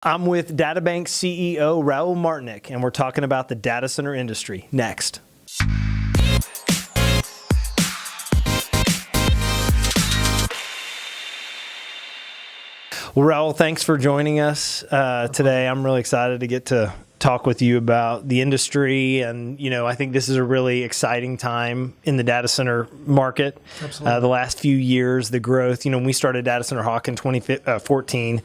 I'm with Databank CEO Raul Martynek, and we're talking about the data center industry next. Well, Raul, thanks for joining us today. I'm really excited to get to talk with you about the industry, and I think this is a really exciting time in the data center market. Absolutely. The last few years, the growth. When we started Data Center Hawk in 2014.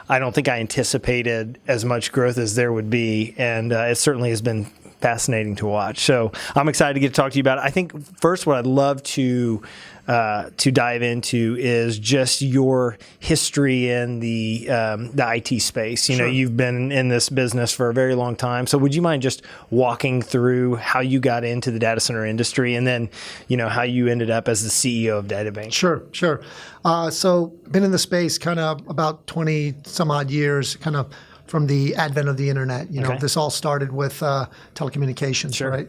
I don't think I anticipated as much growth as there would be, and it certainly has been fascinating to watch. So I'm excited to get to talk to you about it. I think first what I'd love to dive into is just your history in the IT space. Sure. You've been in this business for a very long time. So would you mind just walking through how you got into the data center industry, and then how you ended up as the CEO of Databank? Sure. So been in the space kind of about 20 some odd years, kind of from the advent of the internet. Okay. This all started with telecommunications, Sure. right?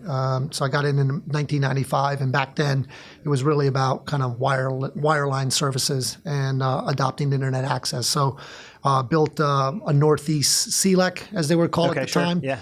So I got in 1995, and back then it was really about kind of wireline services and adopting internet access. So built a Northeast CLEC, as they were called at the sure. time. Yeah.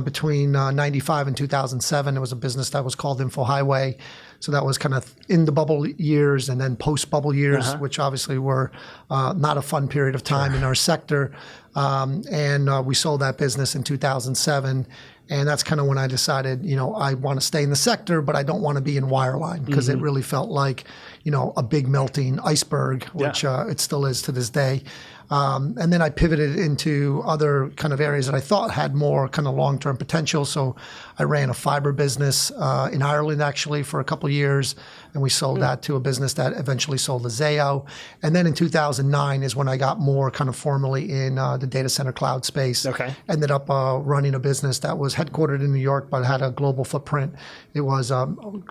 Between 95 and 2007, it was a business that was called Info Highway. So that was kind of in the bubble years and then post-bubble years, which obviously were not a fun period of time in our sector. And we sold that business in 2007. And that's kind of when I decided, I want to stay in the sector, but I don't want to be in wireline, because it really felt like, a big melting iceberg, which it still is to this day. And then I pivoted into other kind of areas that I thought had more kind of long-term potential. So I ran a fiber business in Ireland, actually, for a couple of years, and we sold that to a business that eventually sold to Zayo. And then in 2009 is when I got more kind of formally in the data center cloud space. Okay. Ended up running a business that was headquartered in New York, but had a global footprint. It was a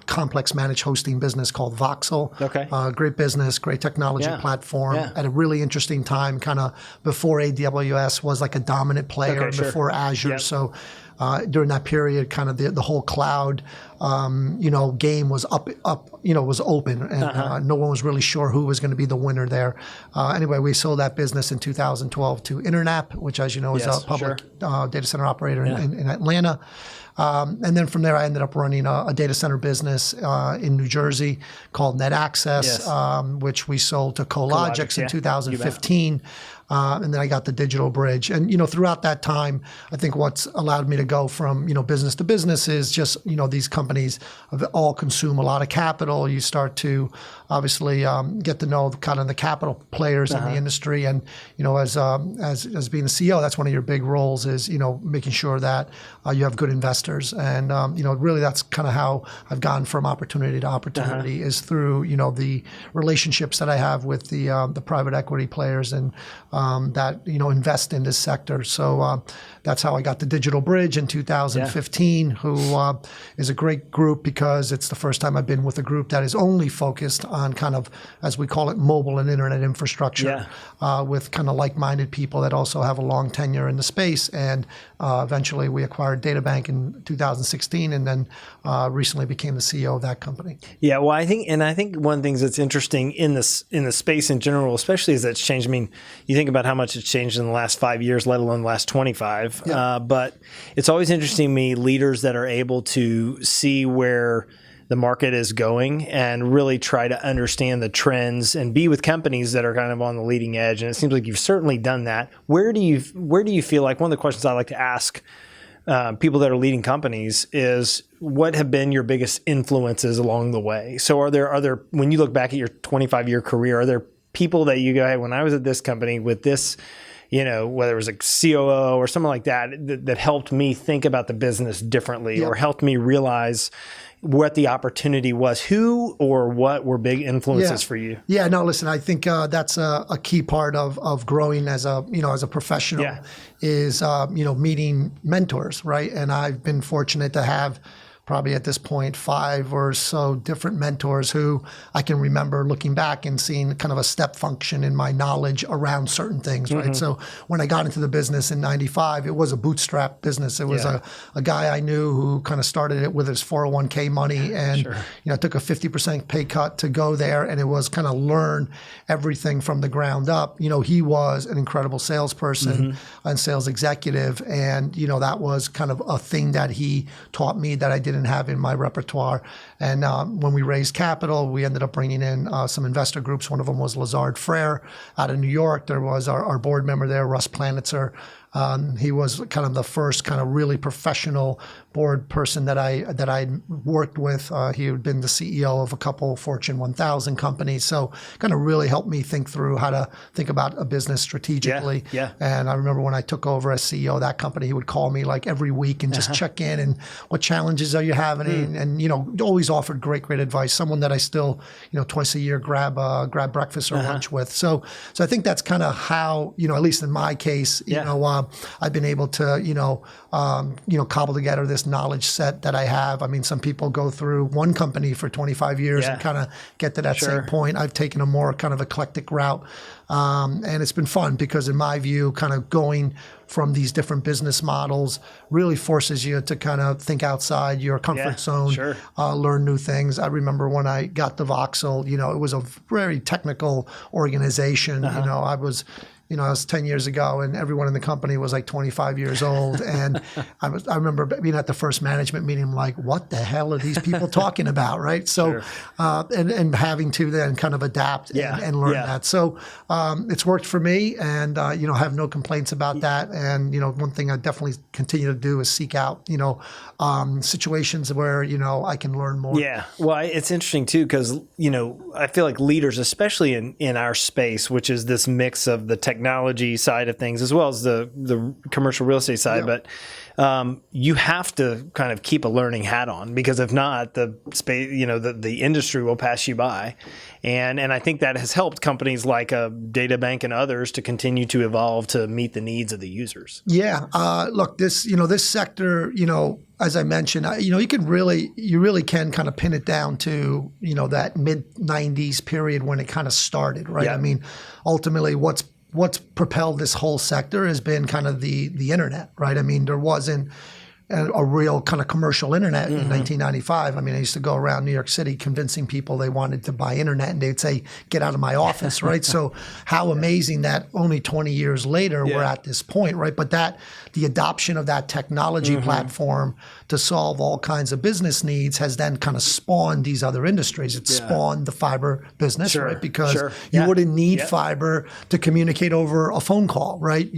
complex managed hosting business called Voxel. Okay. Great business, great technology platform. Yeah. At a really interesting time, kind of before AWS was like a dominant player, Okay, sure. before Azure. Yep. So during that period, kind of the whole cloud, game was was open, and no one was really sure who was going to be the winner there. Anyway, we sold that business in 2012 to Internap, which, as you know, is a public data center operator in Atlanta. And then from there, I ended up running a data center business in New Jersey called NetAccess, which we sold to Cologix in 2015. And then I got the Digital Bridge. And, throughout that time, I think what's allowed me to go from, business to business is just, these companies all consume a lot of capital. You start to obviously get to know kind of the capital players in the industry. And, as being the CEO, that's one of your big roles is, making sure that you have good investors. And, really that's kind of how I've gone from opportunity to opportunity is through, the relationships that I have with the private equity players and that invest in this sector. So that's how I got the Digital Bridge in 2015, who is a great group, because it's the first time I've been with a group that is only focused on kind of, as we call it, mobile and internet infrastructure, with kind of like-minded people that also have a long tenure in the space. And eventually we acquired Databank in 2016, and then recently became the CEO of that company. Yeah, well, I think one of the things that's interesting in the space in general, especially, is that it's changed. I mean, you think about how much it's changed in the last 5 years, let alone the last 25. But it's always interesting to me, leaders that are able to see where the market is going and really try to understand the trends and be with companies that are kind of on the leading edge. And it seems like you've certainly done that. Where do you feel like, one of the questions I like to ask people that are leading companies is, what have been your biggest influences along the way? So are there, when you look back at your 25-year career, are there people that you go, hey, when I was at this company with this, whether it was a COO or something like that helped me think about the business differently, or helped me realize what the opportunity was? Who or what were big influences for you? Yeah, no, listen, I think that's a key part of growing as a professional is, meeting mentors, right? And I've been fortunate to have probably at this point 5 or so different mentors who I can remember looking back and seeing kind of a step function in my knowledge around certain things, right? So when I got into the business in 95, it was a bootstrap business. It was a guy I knew who kind of started it with his 401k money and took a 50% pay cut to go there, and it was kind of learn everything from the ground up. He was an incredible salesperson and sales executive, and that was kind of a thing that he taught me that I didn't have in my repertoire. And when we raised capital, we ended up bringing in some investor groups. One of them was Lazard Frere out of New York. There was our board member there, Russ Planitzer. He was kind of the first kind of really professional board person that I worked with. He had been the CEO of a couple Fortune 1000 companies, so kind of really helped me think through how to think about a business strategically. And I remember when I took over as CEO of that company, he would call me like every week and just check in and what challenges are you having, and always offered great advice. Someone that I still twice a year grab breakfast or lunch with. So I think that's kind of how at least in my case I've been able to cobble together this knowledge set that I have. I mean, some people go through one company for 25 years and kind of get to that same point. I've taken a more kind of eclectic route, and it's been fun because in my view, kind of going from these different business models really forces you to kind of think outside your comfort zone, learn new things. I remember when I got to Voxel, it was a very technical organization. I was 10 years ago, and everyone in the company was like 25 years old. And I remember being at the first management meeting, like, what the hell are these people talking about, right? So, and having to then kind of adapt and learn that. So it's worked for me, and I have no complaints about that. And one thing I definitely continue to do is seek out situations where I can learn more. Yeah, well, it's interesting too because I feel like leaders, especially in our space, which is this mix of the technology side of things as well as the commercial real estate side, but you have to kind of keep a learning hat on, because if not, the space, the industry will pass you by, and I think that has helped companies like Databank and others to continue to evolve to meet the needs of the users. Yeah, look, this sector, as I mentioned, you really can kind of pin it down to that mid '90s period when it kind of started, right? I mean, ultimately, what's propelled this whole sector has been kind of the internet, right? I mean, there wasn't a real kind of commercial internet in 1995. I mean, I used to go around New York City convincing people they wanted to buy internet, and they'd say, get out of my office, right? So how amazing that only 20 years later we're at this point, right? But the adoption of that technology platform to solve all kinds of business needs has then kind of spawned these other industries. It spawned the fiber business, right? Because you wouldn't need fiber to communicate over a phone call, right?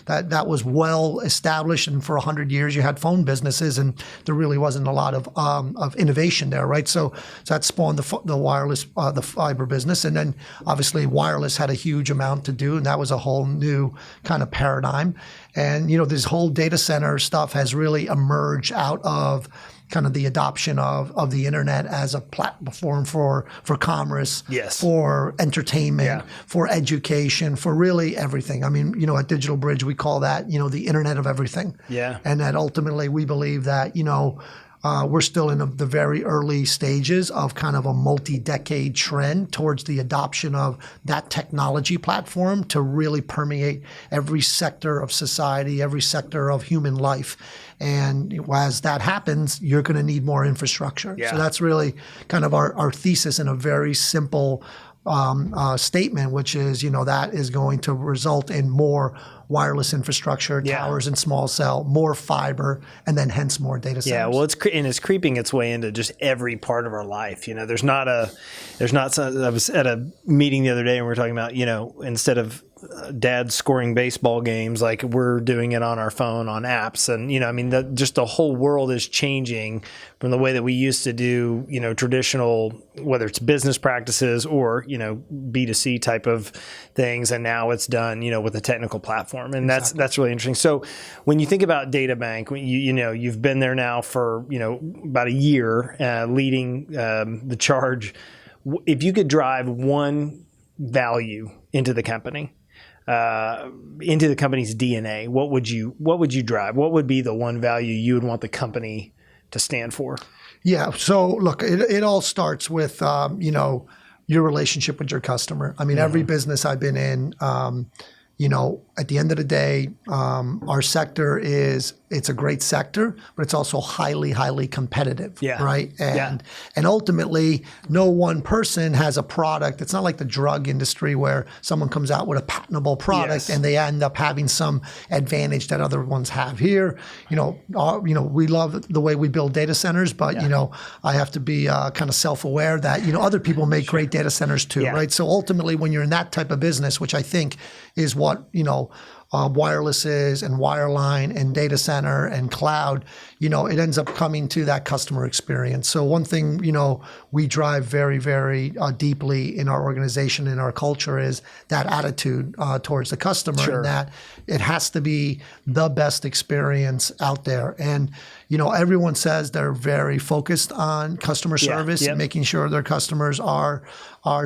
That was well established, and for 100 years you had phone businesses, and there really wasn't a lot of innovation there, right? So that spawned the wireless, the fiber business, and then obviously wireless had a huge amount to do, and that was a whole new kind of paradigm. And this whole data center stuff has really emerged out of kind of the adoption of the internet as a platform for commerce, for entertainment, for education, for really everything. I mean, at Digital Bridge, we call that, the internet of everything. And that ultimately we believe that, we're still in the very early stages of kind of a multi-decade trend towards the adoption of that technology platform to really permeate every sector of society, every sector of human life. And as that happens, you're going to need more infrastructure. So that's really kind of our thesis in a very simple statement, which is, that is going to result in more wireless infrastructure, towers and small cell, more fiber, and then hence more data centers. Yeah, well, it's creeping its way into just every part of our life. I was at a meeting the other day and we were talking about, instead of dad scoring baseball games, like we're doing it on our phone on apps. And, just the whole world is changing from the way that we used to do, traditional, whether it's business practices or, B2C type of things. And now it's done, with a technical platform. And that's really interesting. So when you think about Databank, you've been there now for, about a year, leading the charge. If you could drive one value into the company, into the company's DNA, what would you drive? What would be the one value you would want the company to stand for? Yeah. So look, it all starts with, your relationship with your customer. I mean, every business I've been in, at the end of the day, our sector it's a great sector, but it's also highly, highly competitive, right? And ultimately, no one person has a product. It's not like the drug industry where someone comes out with a patentable product and they end up having some advantage that other ones have. Here, we love the way we build data centers, but I have to be kind of self-aware that other people make great data centers too, right? So ultimately, when you're in that type of business, which I think is what wireless is, and wireline, and data center, and cloud, it ends up coming to that customer experience. So one thing, we drive very, very deeply in our organization, in our culture, is that attitude towards the customer, and that it has to be the best experience out there. And, everyone says they're very focused on customer service and making sure their customers are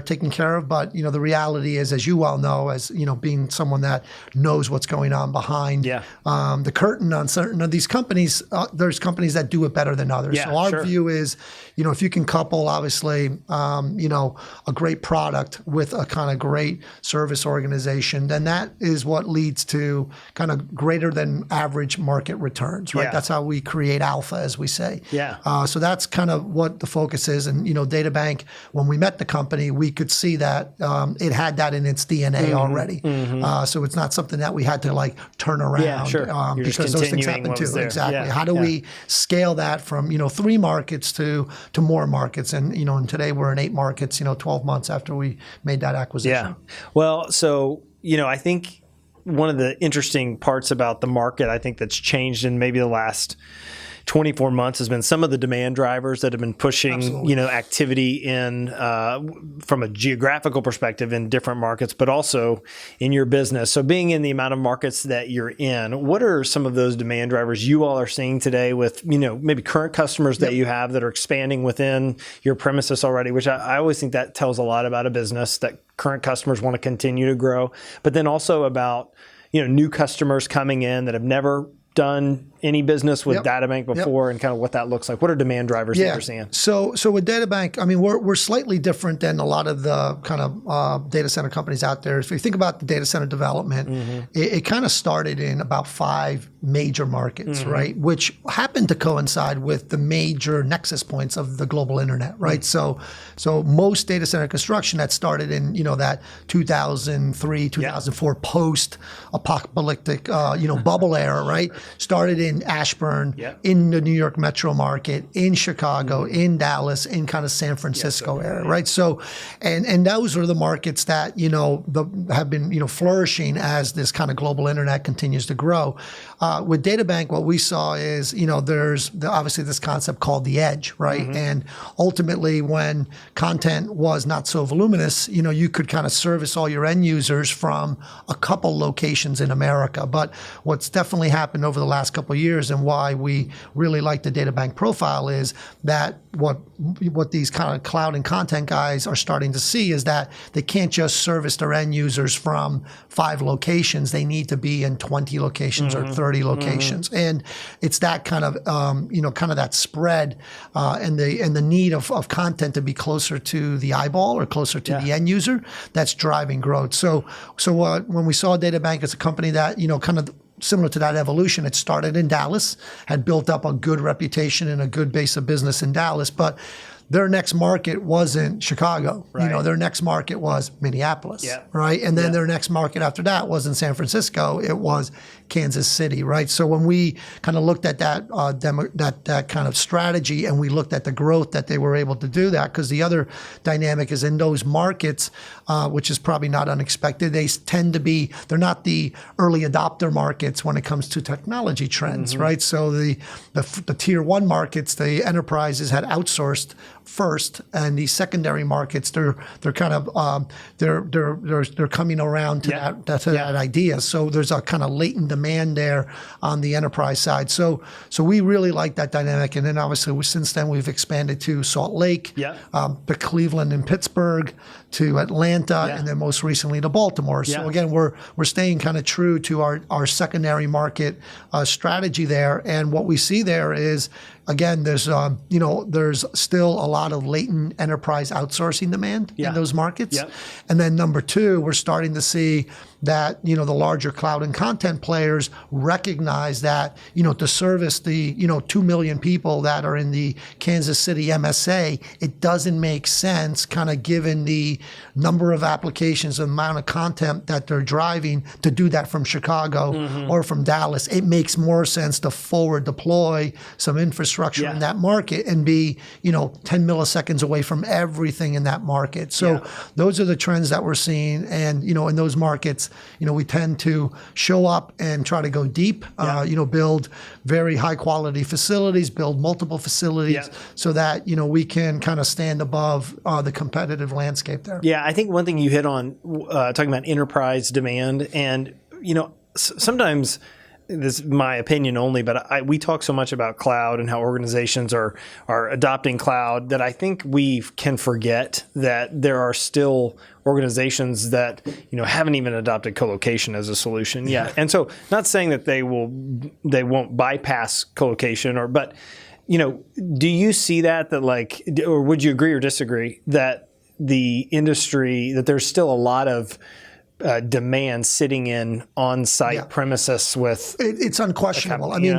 taken care of. But, the reality is, as you well know, as, being someone that knows what's going on behind the curtain on certain of these companies, there's companies that do it better than others. So our view is, if you can couple, obviously, a great product with a kind of great service organization, then that is what leads to kind of greater than average market returns, right? That's how we create alpha, as we say. So that's kind of what the focus is. And, Databank, when we met the company, we could see that it had that in its DNA already. So it's not something that we had to turn around because those things happen too. Exactly. How do we scale that from 3 markets to more markets? And and today we're in 8 markets. 12 months after we made that acquisition. Well, so I think one of the interesting parts about the market, I think that's changed in maybe the last 24 months, has been some of the demand drivers that have been pushing, activity in from a geographical perspective in different markets, but also in your business. So being in the amount of markets that you're in, what are some of those demand drivers you all are seeing today with, maybe current customers that you have that are expanding within your premises already, which I always think that tells a lot about a business, that current customers want to continue to grow, but then also about, new customers coming in that have never done any business with Databank before, and kind of what that looks like. What are demand drivers that you're seeing? So with Databank, I mean, we're slightly different than a lot of the kind of data center companies out there. If you think about the data center development, it kind of started in about 5 major markets, right? Which happened to coincide with the major nexus points of the global internet, right? So most data center construction that started in, that 2003, 2004 post-apocalyptic, bubble era, right? Started in Ashburn, in the New York metro market, in Chicago, in Dallas, in kind of San Francisco area, right? So, and those are the markets that, have been, flourishing as this kind of global internet continues to grow. With Databank, what we saw is, there's obviously this concept called the edge, right? And ultimately, when content was not so voluminous, you could kind of service all your end users from a couple locations in America. But what's definitely happened over the last couple of years, and why we really like the Databank profile, is that what these kind of cloud and content guys are starting to see is that they can't just service their end users from 5 locations. They need to be in 20 locations or 30 locations. And it's that kind of, kind of that spread and the need of content to be closer to the eyeball or closer to the end user that's driving growth. So when we saw Databank as a company that, kind of similar to that evolution, it started in Dallas, had built up a good reputation and a good base of business in Dallas, but their next market wasn't Chicago. Right. Their next market was Minneapolis, right? And then their next market after that wasn't San Francisco, it was Kansas City, right? So when we kind of looked at that that kind of strategy, and we looked at the growth that they were able to do that, because the other dynamic is in those markets, which is probably not unexpected, they tend to be, they're not the early adopter markets when it comes to technology trends, right? So the tier 1 markets, the enterprises had outsourced first, and the secondary markets, they're kind of they're coming around to that idea. So there's a kind of latent demand there on the enterprise side. So we really like that dynamic. And then obviously since then we've expanded to Salt Lake, to Cleveland and Pittsburgh, to Atlanta, and then most recently to Baltimore. So again, we're staying kind of true to our secondary market strategy there. And what we see there is again, there's there's still a lot of latent enterprise outsourcing demand in those markets. Yep. And then number two, we're starting to see that the larger cloud and content players recognize that to service the 2 million people that are in the Kansas City MSA, it doesn't make sense, kind of given the number of applications, the amount of content that they're driving, to do that from Chicago or from Dallas. It makes more sense to forward deploy some infrastructure in that market and be 10 milliseconds away from everything in that market. So those are the trends that we're seeing, and in those markets, we tend to show up and try to go deep, build very high quality facilities, build multiple facilities so that, we can kind of stand above the competitive landscape there. Yeah, I think one thing you hit on, talking about enterprise demand, and, sometimes, this is my opinion only, but we talk so much about cloud and how organizations are adopting cloud that I think we can forget that there are still organizations that haven't even adopted colocation as a solution yet. And so, not saying that they won't bypass colocation, but do you see that or would you agree or disagree that the industry, that there's still a lot of demand sitting in on-site premises with? It's unquestionable. I mean,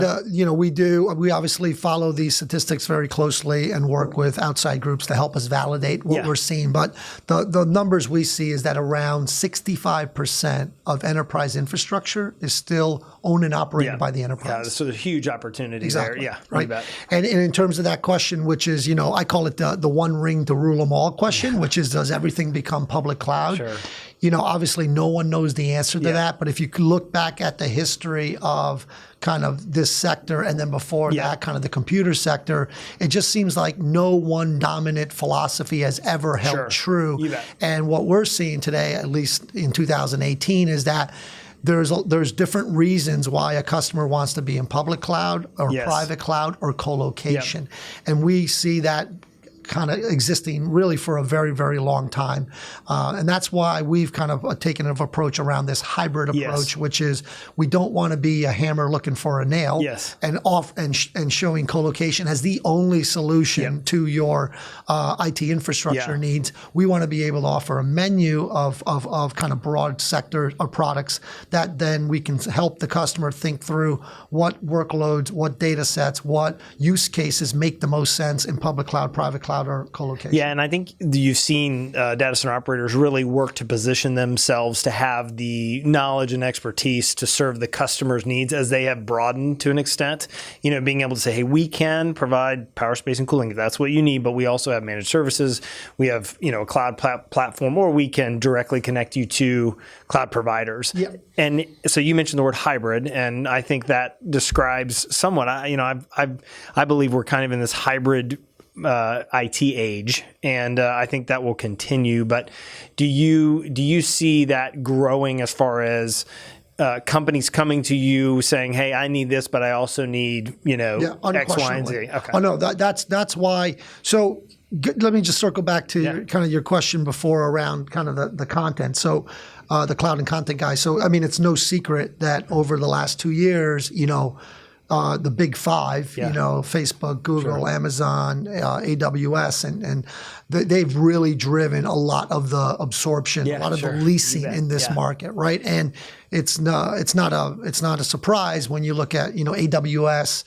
we obviously follow these statistics very closely and work with outside groups to help us validate what we're seeing. But the numbers we see is that around 65% of enterprise infrastructure is still owned and operated by the enterprise. Yeah, so there's a huge opportunity there. Yeah, right. And in terms of that question, which is, I call it the one ring to rule them all question, which is, does everything become public cloud? Sure. Obviously no one knows the answer to that, but if you look back at the history of kind of this sector and then before that, kind of the computer sector, it just seems like no one dominant philosophy has ever held true. And what we're seeing today, at least in 2018, is that there's different reasons why a customer wants to be in public cloud or private cloud or co-location. And we see that kind of existing really for a very, very long time. And that's why we've kind of taken an approach around this hybrid approach, which is we don't want to be a hammer looking for a nail and showing co-location as the only solution to your IT infrastructure needs. We want to be able to offer a menu of kind of broad sector of products that then we can help the customer think through what workloads, what data sets, what use cases make the most sense in public cloud, private cloud, or co-location. Yeah, and I think you've seen data center operators really work to position themselves to have the knowledge and expertise to serve the customer's needs as they have broadened to an extent. Being able to say, hey, we can provide power, space, and cooling if that's what you need, but we also have managed services. We have a cloud platform, or we can directly connect you to cloud providers. Yeah. And so you mentioned the word hybrid, and I think that describes somewhat. I believe we're kind of in this hybrid IT age, and I think that will continue. But do you see that growing as far as companies coming to you saying, "Hey, I need this, but I also need X, Y, and Z"? Okay. Oh no, that's why. So let me just circle back to kind of your question before around kind of the content. So the cloud and content guy. So I mean, it's no secret that over the last 2 years, the big five, Facebook, Google, Amazon, AWS, and they've really driven a lot of the absorption, a lot of the leasing in this market, right? And it's not a surprise when you look at AWS.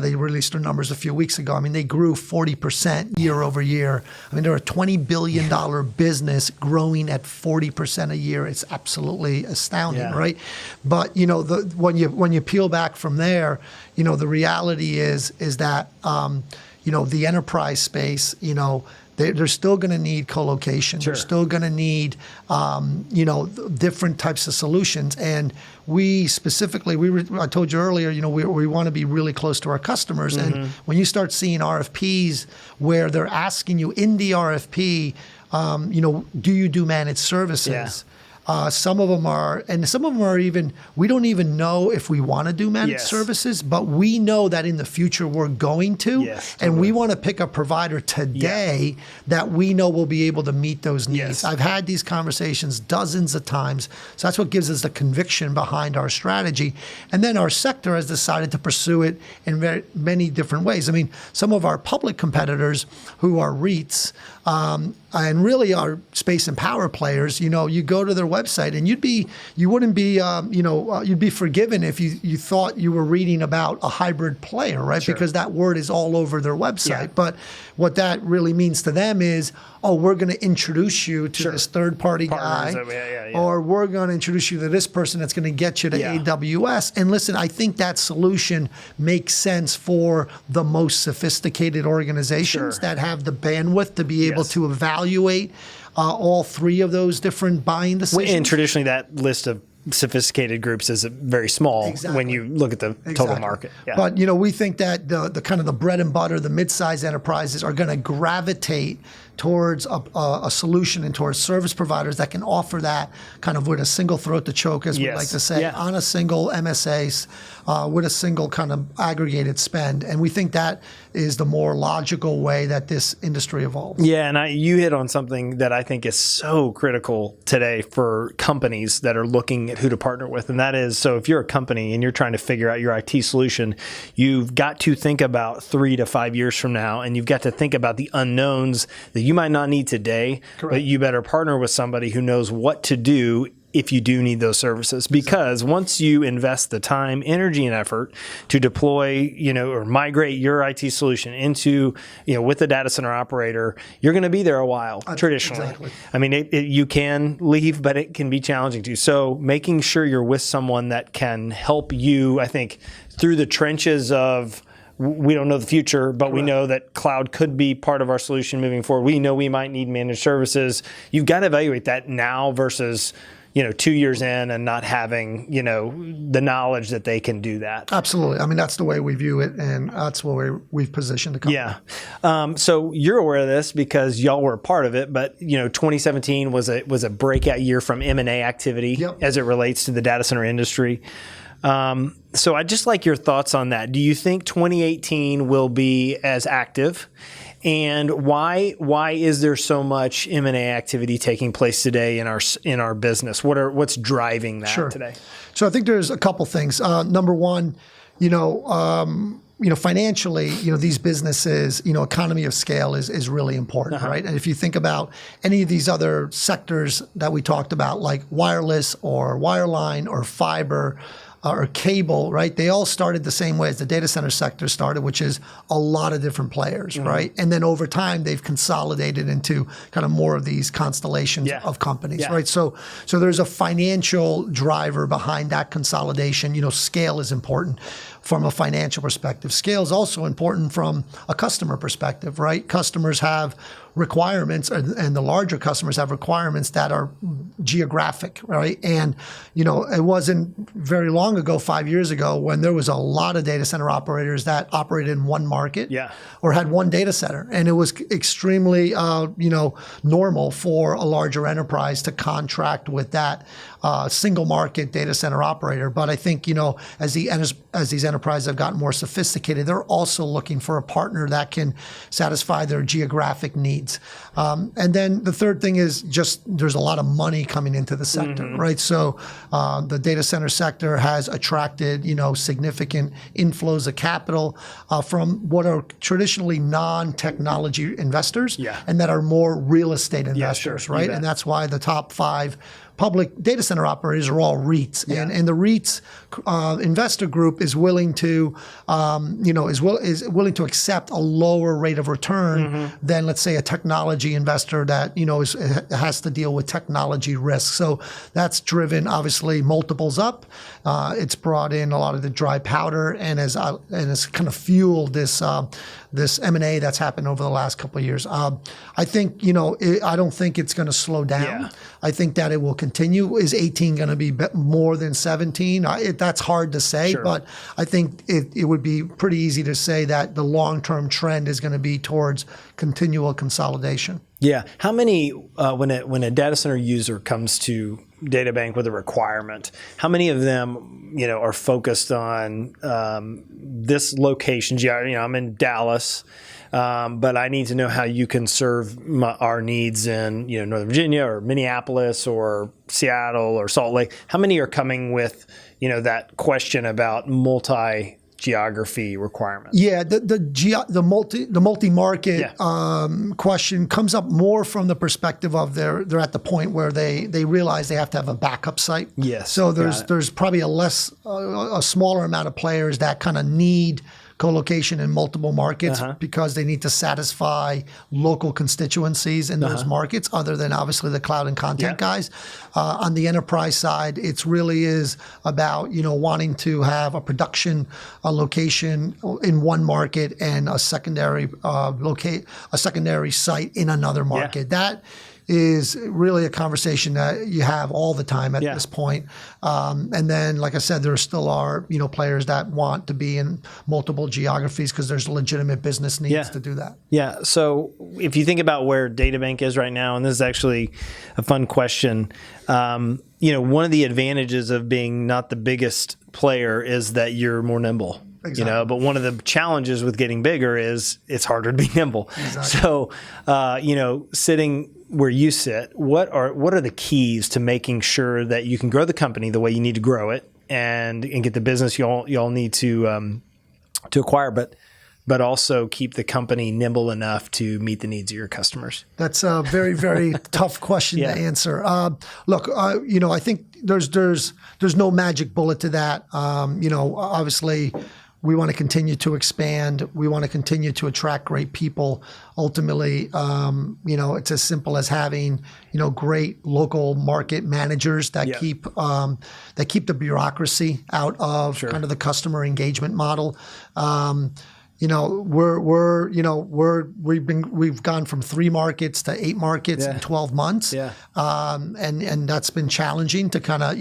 They released their numbers a few weeks ago. I mean, they grew 40% year over year. I mean, they're a $20 billion business growing at 40% a year. It's absolutely astounding, right? But when you peel back from there, the reality is that the enterprise space, they're still going to need co-location. They're still going to need, different types of solutions. And we specifically, I told you earlier, we want to be really close to our customers. And when you start seeing RFPs where they're asking you in the RFP, do you do managed services? Some of them are, and some of them are even, we don't even know if we want to do managed services, but we know that in the future we're going to. Yes, and we want to pick a provider today that we know will be able to meet those needs. Yes. I've had these conversations dozens of times. So that's what gives us the conviction behind our strategy. And then our sector has decided to pursue it in very, many different ways. I mean, some of our public competitors who are REITs, and really our space and power players, you know, you go to their website and you'd be forgiven if you thought you were reading about a hybrid player, right? Sure. Because that word is all over their website. Yeah. But what that really means to them is, oh, we're going to introduce you to this third-party guy, or we're going to introduce you to this person that's going to get you to AWS. And listen, I think that solution makes sense for the most sophisticated organizations that have the bandwidth to be able to evaluate all three of those different buying decisions. And traditionally, that list of sophisticated groups is very small when you look at the total market. Yeah. But you know, we think that the kind of the bread and butter, the mid-sized enterprises are going to gravitate towards a solution and towards service providers that can offer that kind of with a single throat to choke, as we like to say, on a single MSA with a single kind of aggregated spend. And we think that is the more logical way that this industry evolves. Yeah, and you hit on something that I think is so critical today for companies that are looking at who to partner with. And that is, so if you're a company and you're trying to figure out your IT solution, you've got to think about 3 to 5 years from now, and you've got to think about the unknowns that you might not need today, but you better partner with somebody who knows what to do if you do need those services. Because once you invest the time, energy, and effort to deploy, or migrate your IT solution into, with the data center operator, you're going to be there a while, traditionally. Exactly. I mean, you can leave, but it can be challenging too. So making sure you're with someone that can help you, I think, through the trenches of, we don't know the future, but we know that cloud could be part of our solution moving forward. We know we might need managed services. You've got to evaluate that now versus 2 years in and not having, the knowledge that they can do that. Absolutely. I mean, that's the way we view it, and that's where we've positioned the company. Yeah. So you're aware of this because y'all were a part of it, but 2017 was a breakout year from M&A activity as it relates to the data center industry. So I'd just like your thoughts on that. Do you think 2018 will be as active? And why is there so much M&A activity taking place today in our business? What's driving that today? So I think there's a couple things. Number one, financially, these businesses, economy of scale is really important, right? And if you think about any of these other sectors that we talked about, like wireless or wireline or fiber, or cable, right? They all started the same way as the data center sector started, which is a lot of different players, right? And then over time, they've consolidated into kind of more of these constellations of companies, right? So there's a financial driver behind that consolidation. Scale is important from a financial perspective. Scale is also important from a customer perspective, right? Customers have requirements, and the larger customers have requirements that are geographic, right? And, it wasn't very long ago, 5 years ago, when there was a lot of data center operators that operated in one market or had one data center. And it was extremely, normal for a larger enterprise to contract with that single market data center operator. But I think, as these enterprises have gotten more sophisticated, they're also looking for a partner that can satisfy their geographic needs. And then the third thing is just there's a lot of money coming into the sector, right? So the data center sector has attracted, significant inflows of capital from what are traditionally non-technology investors and that are more real estate investors, right? And that's why the top 5 public data center operators are all REITs, and the REITs investor group is willing to, is willing to accept a lower rate of return than, let's say, a technology investor that has to deal with technology risk. So that's driven obviously multiples up. It's brought in a lot of the dry powder and has kind of fueled this M&A that's happened over the last couple of years. I think I don't think it's going to slow down. I think that it will continue continue? Is 18 going to be more than 17? That's hard to say, but I think it would be pretty easy to say that the long-term trend is going to be towards continual consolidation. Yeah. How many, when a data center user comes to Databank with a requirement, how many of them, are focused on this location? I'm in Dallas, but I need to know how you can serve our needs in, Northern Virginia or Minneapolis or Seattle or Salt Lake. How many are coming with, that question about multi-geography requirements? Yeah, the multi-market question comes up more from the perspective of they're at the point where they realize they have to have a backup site. Yes. So there's probably a smaller amount of players that kind of need co-location in multiple markets because they need to satisfy local constituencies in those markets, other than obviously the cloud and content guys. On the enterprise side, it really is about wanting to have a production location in one market and a secondary site in another market. That is really a conversation that you have all the time at this point. And then, like I said, there still are players that want to be in multiple geographies because there's legitimate business needs to do that. Yeah. So if you think about where Databank is right now, and this is actually a fun question, one of the advantages of being not the biggest player is that you're more nimble. Exactly. But one of the challenges with getting bigger is it's harder to be nimble. Exactly. So, sitting where you sit, what are the keys to making sure that you can grow the company the way you need to grow it and get the business you all need to acquire, but also keep the company nimble enough to meet the needs of your customers? That's a very, very tough question to answer. Look, I think there's no magic bullet to that. Obviously, we want to continue to expand. We want to continue to attract great people. Ultimately, it's as simple as having, great local market managers that keep the bureaucracy out of kind of the customer engagement model. We've gone from 3 markets to 8 markets in 12 months. Yeah. And that's been challenging to kind of,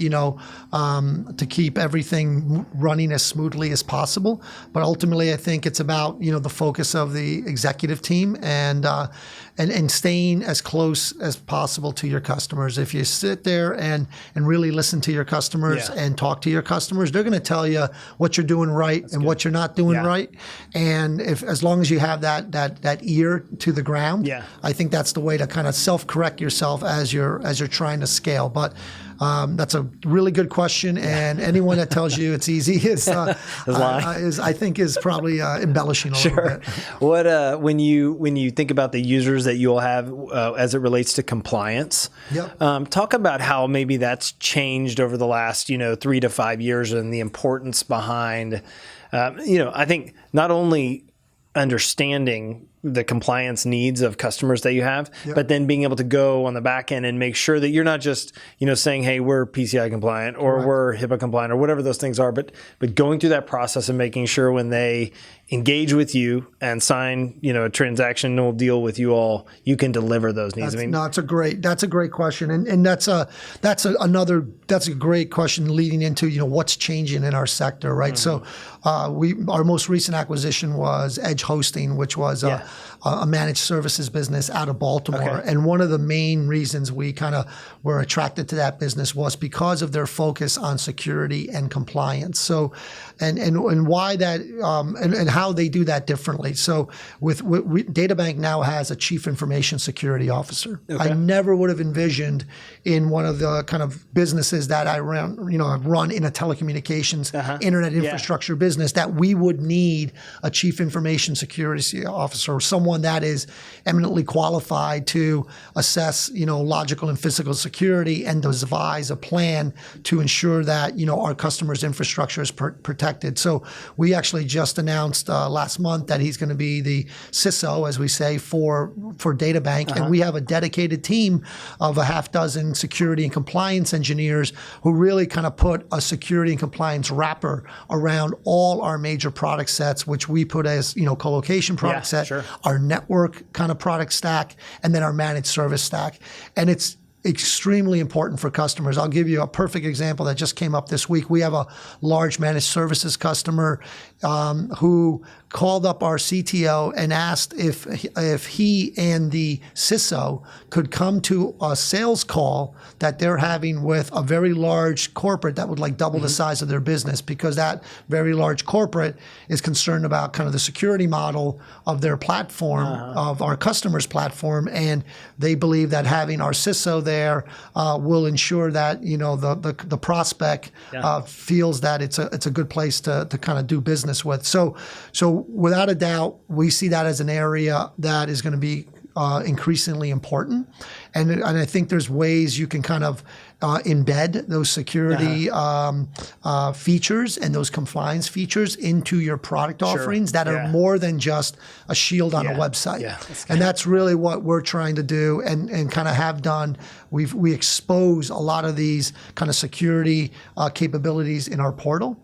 to keep everything running as smoothly as possible. But ultimately, I think it's about, the focus of the executive team and staying as close as possible to your customers. If you sit there and really listen to your customers and talk to your customers, they're going to tell you what you're doing right and what you're not doing right. And as long as you have that ear to the ground, I think that's the way to kind of self-correct yourself as you're trying to scale. But that's a really good question, and anyone that tells you it's easy is I think is probably embellishing a little bit. What when you think about the users that you'll have as it relates to compliance, talk about how maybe that's changed over the last 3 to 5 years and the importance behind. I think not only understanding the compliance needs of customers that you have, but then being able to go on the back end and make sure that you're not just, saying, hey, we're PCI compliant or we're HIPAA compliant or whatever those things are, but going through that process and making sure when they engage with you and sign, a transactional deal with you all, you can deliver those needs. That's a great question. And that's a great question leading into, what's changing in our sector, right? So our most recent acquisition was Edge Hosting, which was a managed services business out of Baltimore. Okay. And one of the main reasons we kind of were attracted to that business was because of their focus on security and compliance. So, and why that, and how they do that differently. So Databank now has a chief information security officer. Okay. I never would have envisioned in one of the kind of businesses that I run, I've run in a telecommunications, internet infrastructure business, that we would need a chief information security officer, or someone that is eminently qualified to assess, logical and physical security and devise a plan to ensure that, our customers' infrastructure is protected. So we actually just announced last month that he's going to be the CISO, as we say, for Databank. And we have a dedicated team of a half dozen security and compliance engineers who really kind of put a security and compliance wrapper around all our major product sets, which we put as, co-location product set, our network kind of product stack, and then our managed service stack. And it's extremely important for customers. I'll give you a perfect example that just came up this week. We have a large managed services customer who called up our CTO and asked if he and the CISO could come to a sales call that they're having with a very large corporate that would like double the size of their business, because that very large corporate is concerned about kind of the security model of their platform, of our customer's platform, and they believe that having our CISO there will ensure that the prospect feels that it's a good place to kind of do business with. So without a doubt, we see that as an area that is going to be increasingly important, and I think there's ways you can kind of embed those security features and those compliance features into your product offerings that are more than just a shield on a website. And that's really what we're trying to do and kind of have done. We expose a lot of these kind of security capabilities in our portal.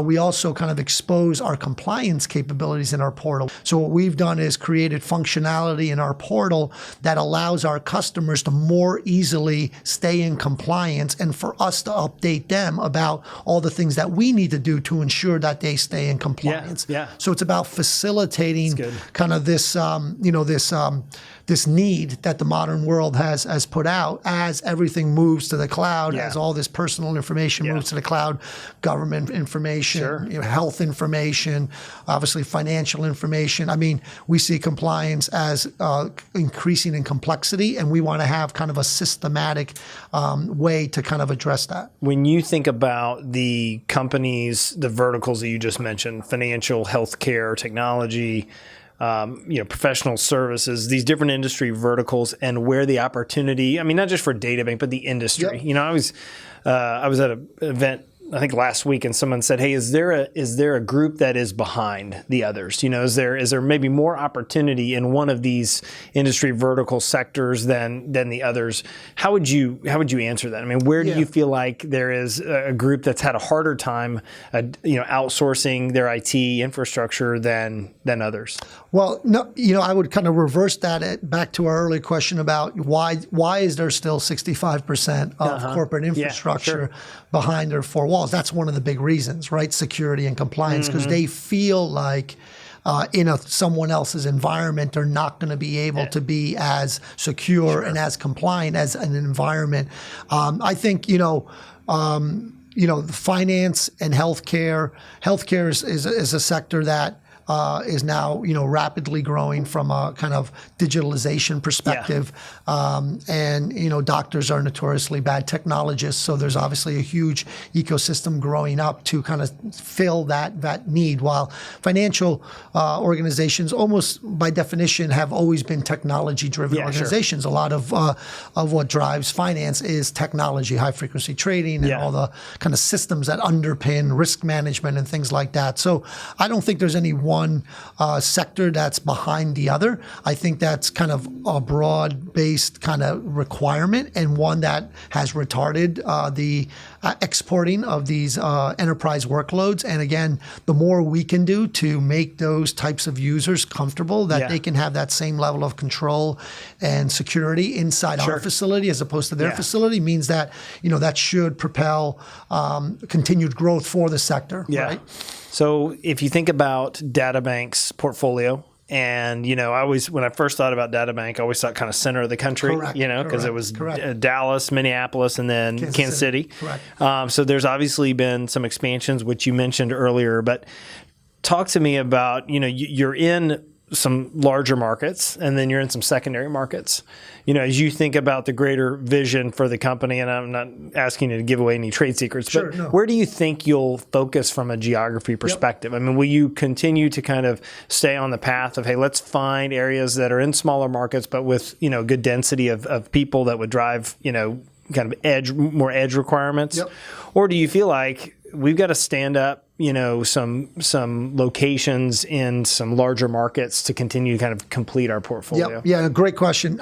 We also kind of expose our compliance capabilities in our portal. So what we've done is created functionality in our portal that allows our customers to more easily stay in compliance, and for us to update them about all the things that we need to do to ensure that they stay in compliance. So it's about facilitating kind of this, this need that the modern world has put out as everything moves to the cloud, as all this personal information moves to the cloud, government information, health information, obviously financial information. I mean, we see compliance as increasing in complexity, and we want to have kind of a systematic way to kind of address that. When you think about the companies, the verticals that you just mentioned, financial, healthcare, technology, professional services, these different industry verticals, and where the opportunity, I mean, not just for Databank, but the industry. I was at an event, I think last week, and someone said, "Hey, is there a group that is behind the others? Is there maybe more opportunity in one of these industry vertical sectors than the others?" How would you answer that? I mean, where do you feel like there is a group that's had a harder time, outsourcing their IT infrastructure than others? Well, no, I would kind of reverse that back to our earlier question about why is there still 65% of corporate infrastructure behind their four walls? That's one of the big reasons, right? Security and compliance, because they feel like in someone else's environment, they're not going to be able to be as secure and as compliant as an environment. I think, finance and healthcare. Healthcare is a sector that is now rapidly growing from a kind of digitalization perspective, and doctors are notoriously bad technologists, so there's obviously a huge ecosystem growing up to kind of fill that need. While financial organizations, almost by definition, have always been technology-driven organizations. A lot of what drives finance is technology, high-frequency trading, and all the kind of systems that underpin risk management and things like that. So I don't think there's any one sector that's behind the other. I think that's kind of a broad-based kind of requirement, and one that has retarded the exporting of these enterprise workloads. And again, the more we can do to make those types of users comfortable, that they can have that same level of control and security inside our facility as opposed to their facility, means that that should propel continued growth for the sector. Right? So if you think about Databank's portfolio, and when I first thought about Databank, I always thought kind of center of the country, because it was Dallas, Minneapolis, and then Kansas City. So there's obviously been some expansions, which you mentioned earlier. But talk to me about you're in some larger markets, and then you're in some secondary markets. As you think about the greater vision for the company, and I'm not asking you to give away any trade secrets, but where do you think you'll focus from a geography perspective? I mean, will you continue to kind of stay on the path of, hey, let's find areas that are in smaller markets, but with, good density of people that would drive, kind of more edge requirements? Or do you feel like we've got to stand up, some locations in some larger markets to continue to kind of complete our portfolio? Yeah, great question.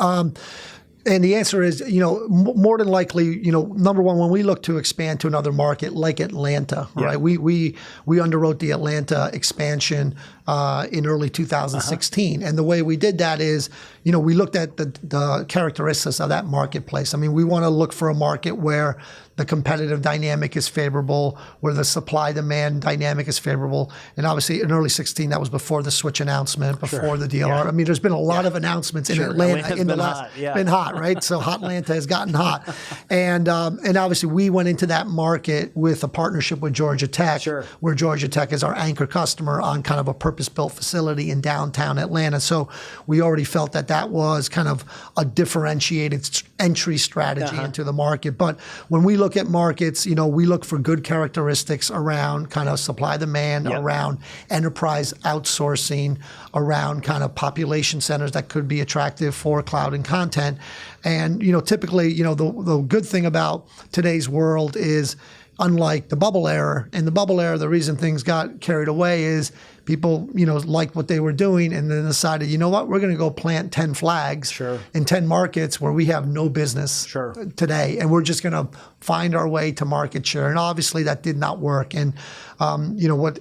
And the answer is, more than likely, number one, when we look to expand to another market like Atlanta, right? We underwrote the Atlanta expansion in early 2016, and the way we did that is, we looked at the characteristics of that marketplace. I mean, we want to look for a market where the competitive dynamic is favorable, where the supply-demand dynamic is favorable. And obviously, in early 16, that was before the switch announcement, before the DLR. Yeah. I mean, there's been a lot of announcements in Atlanta in the last. Been hot, right? So Hotlanta has gotten hot, and obviously we went into that market with a partnership with Georgia Tech, where Georgia Tech is our anchor customer on kind of a purpose-built facility in downtown Atlanta. So we already felt that was kind of a differentiated entry strategy into the market. But when we look at markets, we look for good characteristics around kind of supply demand, around enterprise outsourcing, around kind of population centers that could be attractive for cloud and content. And typically, the good thing about today's world is, unlike the bubble era, in the bubble era, the reason things got carried away is people, liked what they were doing and then decided, we're going to go plant 10 flags in 10 markets where we have no business today. And we're just going to find our way to market share. And obviously that did not work. And, what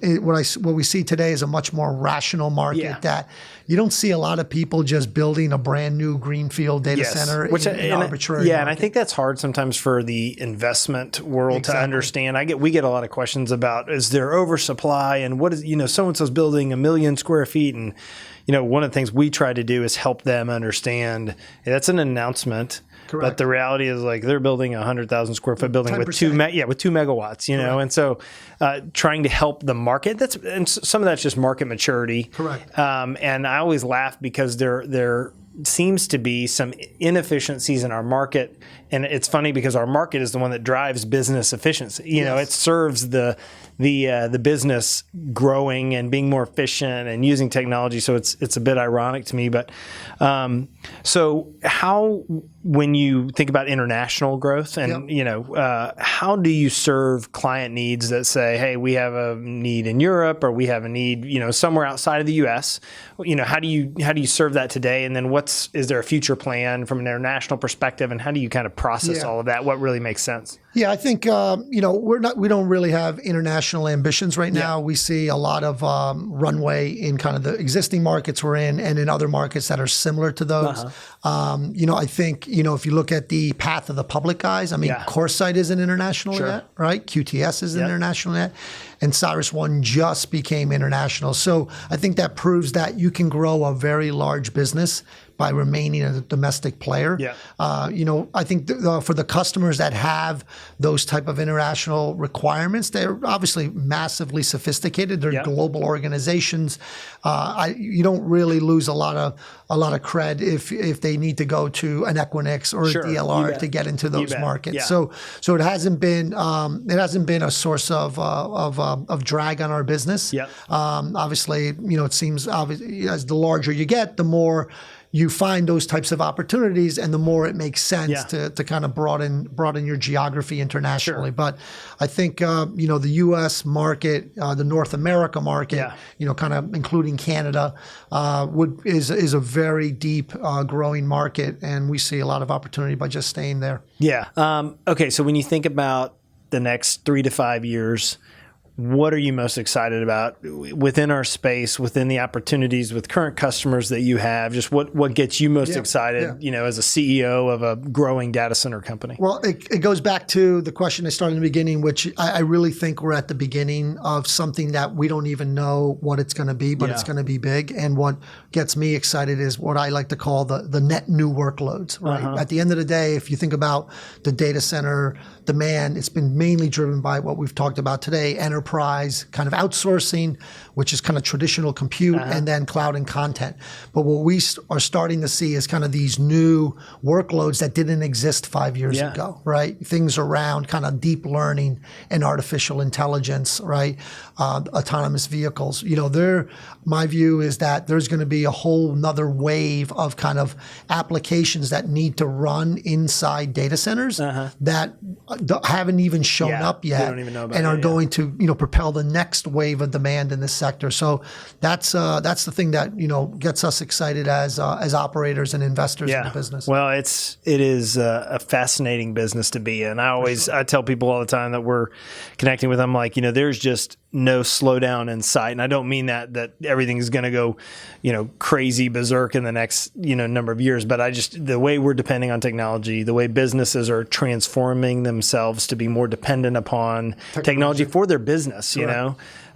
we see today is a much more rational market that you don't see a lot of people just building a brand new greenfield data center in arbitrary market. And I think that's hard sometimes for the investment world to understand. We get a lot of questions about, is there oversupply and what is, so-and-so's building 1 million square feet. And, one of the things we try to do is help them understand that's an announcement. Correct. But the reality is, they're building a 100,000 square foot building with 2 megawatts, and so trying to help the market. And some of that's just market maturity. Correct. And I always laugh because there seems to be some inefficiencies in our market, and it's funny because our market is the one that drives business efficiency. It serves the business growing and being more efficient and using technology. So it's a bit ironic to me. But so how, when you think about international growth and how do you serve client needs that say, hey, we have a need in Europe or we have a need somewhere outside of the U.S. How do you serve that today? And then is there a future plan from an international perspective? And how do you kind of process all of that? What really makes sense? Yeah, I think we don't really have international ambitions right now. We see a lot of runway in kind of the existing markets we're in, and in other markets that are similar to those. I think if you look at the path of the public guys, I mean, CoreSite isn't international yet, right? QTS isn't international yet, and CyrusOne just became international. So I think that proves that you can grow a very large business by remaining a domestic player. I think for the customers that have those type of international requirements, they're obviously massively sophisticated. They're global organizations. You don't really lose a lot of cred if they need to go to an Equinix or a DLR to get into those markets. So it hasn't been a source of drag on our business. Obviously, it seems obvious as the larger you get, the more you find those types of opportunities, and the more it makes sense to kind of broaden your geography internationally. But I think the U.S. market, the North America market, kind of including Canada, is a very deep growing market, and we see a lot of opportunity by just staying there. Okay, so when you think about the next 3 to 5 years, what are you most excited about within our space, within the opportunities with current customers that you have? Just what gets you most excited, as a CEO of a growing data center company? Well, it goes back to the question I started in the beginning, which I really think we're at the beginning of something that we don't even know what it's going to be, but it's going to be big. And what gets me excited is what I like to call the net new workloads, right? At the end of the day, if you think about the data center demand, it's been mainly driven by what we've talked about today, enterprise kind of outsourcing, which is kind of traditional compute, and then cloud and content. But what we are starting to see is kind of these new workloads that didn't exist 5 years ago, right? Things around kind of deep learning and artificial intelligence, right? Autonomous vehicles. My view is that there's going to be a whole nother wave of kind of applications that need to run inside data centers that haven't even shown up yet, don't even know about and are going to propel the next wave of demand in this sector. So that's the thing that gets us excited as operators and investors in the business. Well, it is a fascinating business to be in. I tell people all the time that we're connecting with them, like, there's just no slowdown in sight. And I don't mean that everything is going to go, crazy berserk in the next, number of years. But the way we're depending on technology, the way businesses are transforming themselves to be more dependent upon technology for their business,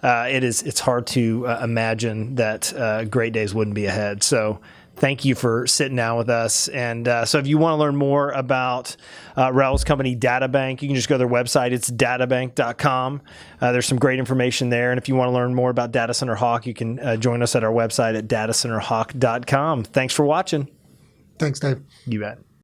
it's hard to imagine that great days wouldn't be ahead. So thank you for sitting down with us. And so if you want to learn more about Raul's company, Databank, you can just go to their website. It's databank.com. There's some great information there. And if you want to learn more about Data Center Hawk, you can join us at our website at datacenterhawk.com. Thanks for watching. Thanks, Dave. You bet.